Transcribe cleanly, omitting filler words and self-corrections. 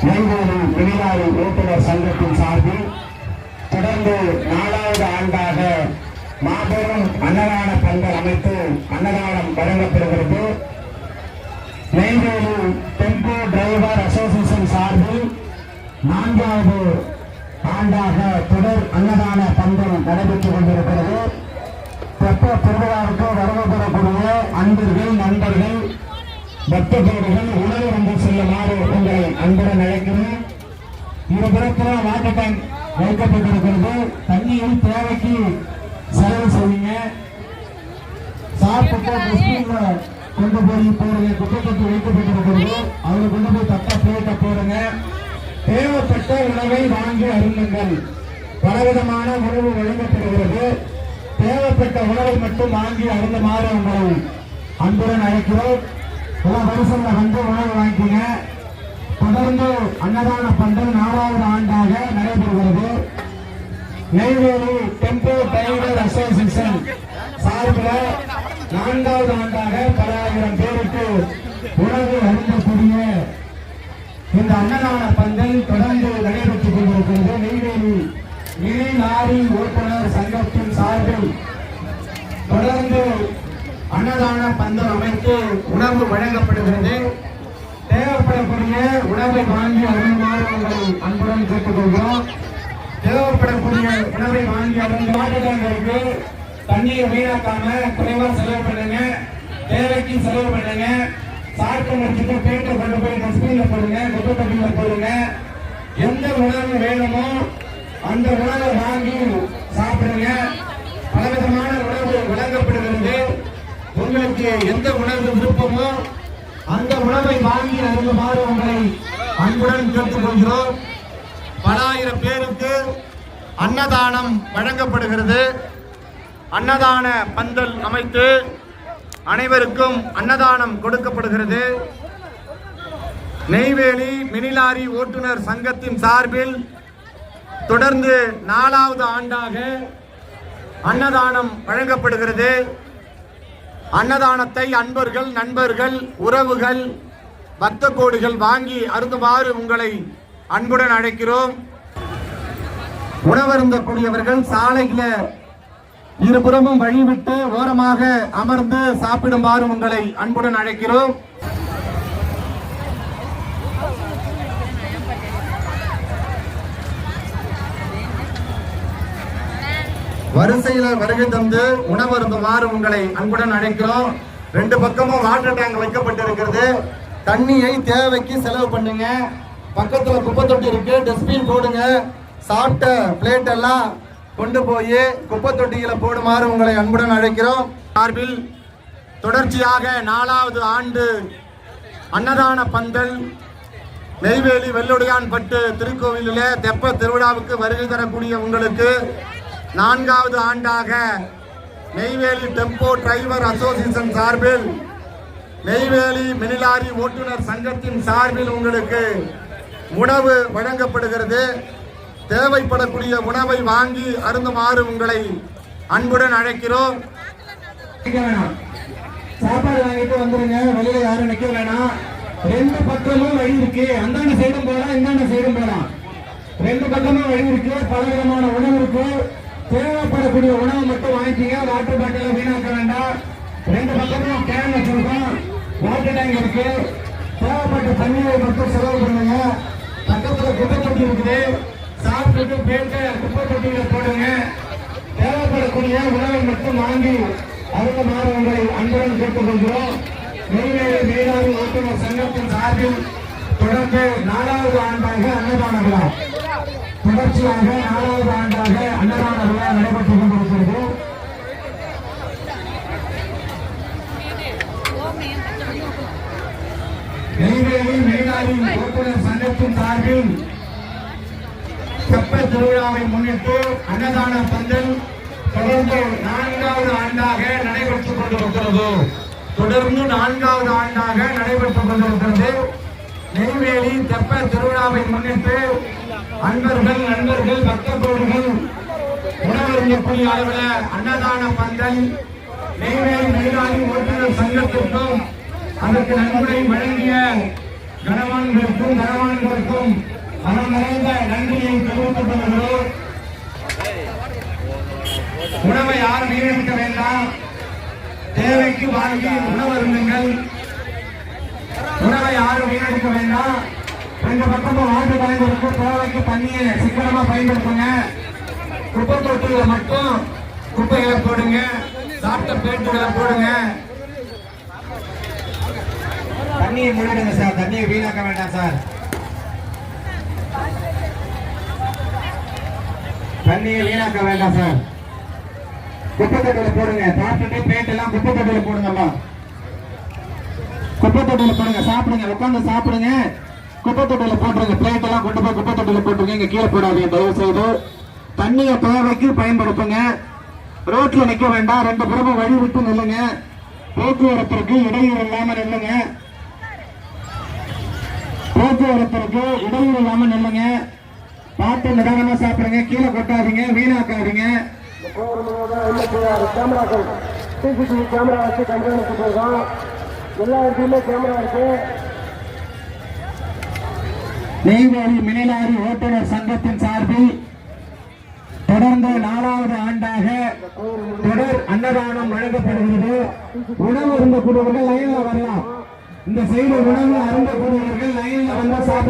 Neyveli mini lorry ஓட்டுநர் சங்கத்தின் சார்பில் தொடர்ந்து 4வது ஆண்டாக மாபெரும் அன்னதான பந்தல் அமைத்து அன்னதானம் வழங்கப்படுகிறது. நெய்வேலி டெம்போ டிரைவர் அசோசியேஷன் சார்பில் 4வது ஆண்டாக தொடர் அன்னதான பந்தல் நடைபெற்றுக் கொண்டிருக்கிறது. தெப்ப திருவிழாவுக்கு வருகை பெறக்கூடிய அன்பர்கள், நண்பர்கள், பக்தர்கள் உணவு வந்து செல்லுமாறு உங்களை அன்புடன் அழைக்கிறோம். இருபுறத்தில் வாட்டர் டேங்க் வைக்கப்பட்டிருக்கிறது. தண்ணியில் தேவைக்கு செலவு செய்யுங்க. சாப்பிட்டு கொண்டு போய் போடுங்க. குப்பை தொட்டி வைக்கப்பட்டிருக்கிறது. அவரை கொண்டு போய் தட்டா பிளேட்டை போடுங்க. தேவைப்பட்ட உணவை வாங்கி அருந்துங்கள். பலவிதமான உணவு வழங்கப்படுகிறது. தேவைப்பட்ட உணவை மட்டும் வாங்கி அருந்துமாறு உங்களை அன்புடன் அழைக்கிறோம். வரிசையில் வந்து உணவு வாங்கிக்கங்க. தொடர்ந்து அன்னதான பந்தல் 4வது ஆண்டாக நடைபெறுகிறது. நெய்வேலி டெம்போ டிரைவர் அசோசியேஷன் சார்பில் 4வது ஆண்டாக பல ஆயிரம் பேருக்கு உணவு அருந்தக்கூடிய இந்த அன்னதான பந்தல் தொடர்ந்து நடைபெற்றுக் கொண்டிருக்கிறது. நெய்வேலி மினி லாரி ஓட்டுநர் சங்கத்தின் சார்பில் தொடர்ந்து அன்னதான பந்தல் அமைத்து உணவு வழங்கப்படுகிறது. தேவைப்படக்கூடிய உணவை வாங்கி அருந்துமாறு உங்களை அன்புடன் கேட்டுக்கொள்கிறோம். தேவைப்படக்கூடிய உணவை வாங்கி அருந்துமாறு தண்ணியை வீணாக்காம குறைவா செலவு பண்ணுங்க. தேவைக்கு செலவு பண்ணுங்க. சாப்பிட்டு முடிச்சுட்டு பேட்டை கொண்டு போய் டஸ்ட்பின்ல போடுங்க, குப்பை தொட்டியில போடுங்க. எந்த உணவு வேணுமோ அந்த உணவை வாங்கி சாப்பிடுங்க. பலவிதமான உணவு வழங்கப்படுகிறது. உங்களுக்கு எந்த உணவு விருப்பமோ அந்த உணவை வாங்கி அருந்துமாறு உங்களை அன்புடன் கேட்டுக்கொள்கிறோம். பல ஆயிரம் பேருக்கு அன்னதானம் வழங்கப்படுகிறது. அன்னதான பந்தல் அமைத்து அனைவருக்கும் அன்னதானம் கொடுக்கப்படுகிறது. நெய்வேலி மினிலாரி ஓட்டுநர் சங்கத்தின் சார்பில் தொடர்ந்து 4வது ஆண்டாக அன்னதானம் வழங்கப்படுகிறது. அன்னதானத்தை அன்பர்கள், நண்பர்கள், உறவுகள், பக்த கோடிகள் வாங்கி அருந்துமாறு உங்களை அன்புடன் அழைக்கிறோம். உணவருந்தக்கூடியவர்கள் சாலையில இருபுறமும் வழிவிட்டு ஓரமாக அமர்ந்து சாப்பிடுமாறு உங்களை அன்புடன் அழைக்கிறோம். வரிசையில வருகை தந்து உணவருந்துமாறு உங்களை அன்புடன் அழைக்கிறோம். 2 பக்கமும் வாட்டர் டேங்க் வைக்கப்பட்டிருக்கிறது. தண்ணியை தேவைக்கு செலவு பண்ணுங்க. பக்கத்துல குப்பை தொட்டி இருக்கு, டஸ்ட்பின் போடுங்க. சாப்பிட்ட பிளேட் எல்லாம் கொண்டு போய் குப்பை தொட்டியில போடுமாறு உங்களை அன்புடன் அழைக்கிறோம். சார்பில் தொடர்ச்சியாக 4வது ஆண்டு அன்னதான பந்தல் நெய்வேலி வெள்ளுடையான்பட்டு திருக்கோவிலிலே தெப்ப திருவிழாவுக்கு வருகை தரக்கூடிய உங்களுக்கு 4வது ஆண்டாக நெய்வேலி டெம்போ டிரைவர் அசோசியேஷன் சார்பில், நெய்வேலி மினிலாரி ஓட்டுநர் சங்கத்தின் சார்பில் உங்களுக்கு உணவு வழங்கப்படுகிறது. தேவைப்படக்கூடிய உணவை வாங்கி அருந்துமாறு உங்களை அன்புடன் அழைக்கிறோம். சாப்பாடு வாங்கிட்டு வந்துருங்க. வெளியில யாரும் நிக்க வேணாம். 2 பக்கமும் வழி இருக்கு. அந்தாண்ட சைடும் போலாம், இந்தாண்ட சைடும் போலாம். 2 பக்கமும் வழி இருக்கு. பலவிதமான உணவு இருக்கு. தேவைப்படக்கூடிய உணவை மட்டும் வாங்கிக்கீங்க. வாட்டர் பாட்டில வீணாக்க வேண்டாம். 2 பக்கமும் கேன் வச்சிருக்கோம். வாட்டர் டேங்க் இருக்கு. தேவைப்பட்ட தண்ணியை மட்டும் செலவு பண்ணுங்க. பக்கத்துல குப்பை தொட்டி இருக்குது. சாப்பிட்டு பேட்டை குப்பை தொட்டியில போடுங்க. தேவைப்படக்கூடிய உணவை மட்டும் வாங்கி அருந்துமாறு உங்களை அன்புடன் கேட்டுக்கொள்கிறோம். நெய்வேலி மினிலாரி ஓட்டுநர் சங்கத்தின் சார்பில் தொடர்ந்து 4வது ஆண்டாக அன்னதான விழா தொடர்ச்சியாக 4வது ஆண்டாக அன்னதான விழா நடைபெற்றுக் கொண்டிருக்கிறது. நெய்வேலி மினிலாரி ஓட்டுநர் சங்கத்தின் சார்பில் தெப்ப திருவிழாவை முன்னிட்டு அன்னதான பந்தல் தொடர்ந்து 4வது ஆண்டாக நடைபெற்றுக் கொண்டிருக்கிறது. நெய்வேலி தெப்ப திருவிழாவை முன்னிட்டு அன்பர்கள், நண்பர்கள், பக்தர்கள் உணவருந்தக்கூடிய அளவில் அன்னதான பந்தல் நெய்வேலி மினிலாரி ஓட்டுநர் சங்கத்திற்கும் அதற்கு நன்கொடை வழங்கிய கனவான்களுக்கும் மனம் நிறைந்த நன்றியை தெரிவித்துக் கொள்கிறோம். உணவை யாரும் வீணடிக்க வேண்டாம். தேவைக்கு வாங்கி உணவு அருந்துங்கள். உணவை யாரும் வீணடிக்க வேண்டாம். ரெண்டு பக்கமும் வாங்கி பயன்படுத்த தேவைக்கு தண்ணியை சிக்கனமா பயன்படுத்துங்க. குப்பை தொட்டியில மட்டும் குப்பைகளை போடுங்க. சாப்பிட்ட பிளேட்டுகளை போடுங்க. தண்ணியை மூடிடுங்க சார். தண்ணியை வீணாக்க வேண்டாம் சார். தண்ணியை வீணாக்க வேண்டாம் சார். குப்பை தொட்டியில போடுங்க. சாப்பிட்டுட்டு பிளேட் எல்லாம் குப்பை தொட்டியில போடுங்கம்மா. குப்பை தொட்டியில போடுங்க. சாப்பிடுங்க. உட்காந்து சாப்பிடுங்க. குப்பை தொட்டியில போட்டுருங்க. பிளேட் எல்லாம் கொண்டு போய் குப்பை தொட்டியில போட்டுருங்க. இங்க கீழே போடாதீங்க தயவு செய்து. தண்ணியை தேவைக்கு பயன்படுத்துங்க. ரோட்ல நிக்க வேண்டாம். ரெண்டு புறமும் வழி விட்டு நில்லுங்க. போக்குவரத்திற்கு இடையூறு இல்லாம நில்லுங்க. போக்குவரத்திற்கு இடையூறு இல்லாம நில்லுங்க. பார்த்து நிதானமா சாப்பிடுங்க. கீழே கொட்டாதீங்க. வீணாக்காதீங்க. கேமராக்கள் சிசிடிவி கேமரா வச்சு கண்காணிச்சு போயிருக்கோம். எல்லா இடத்துலயுமே கேமரா இருக்கு. நெய்வேலி மினிலாரி ஓட்டுநர் சங்கத்தின் சார்பில் தொடர்ந்து 4வது ஆண்டாக தொடர் அன்னதானம் வழங்கப்படுகிறது. உணவு அருந்தக்கூடியவர்கள் லைன்ல வரலாம். இந்த சைடு உணவு அருந்தக்கூடியவர்கள் லைன்ல வந்து சாப்பிட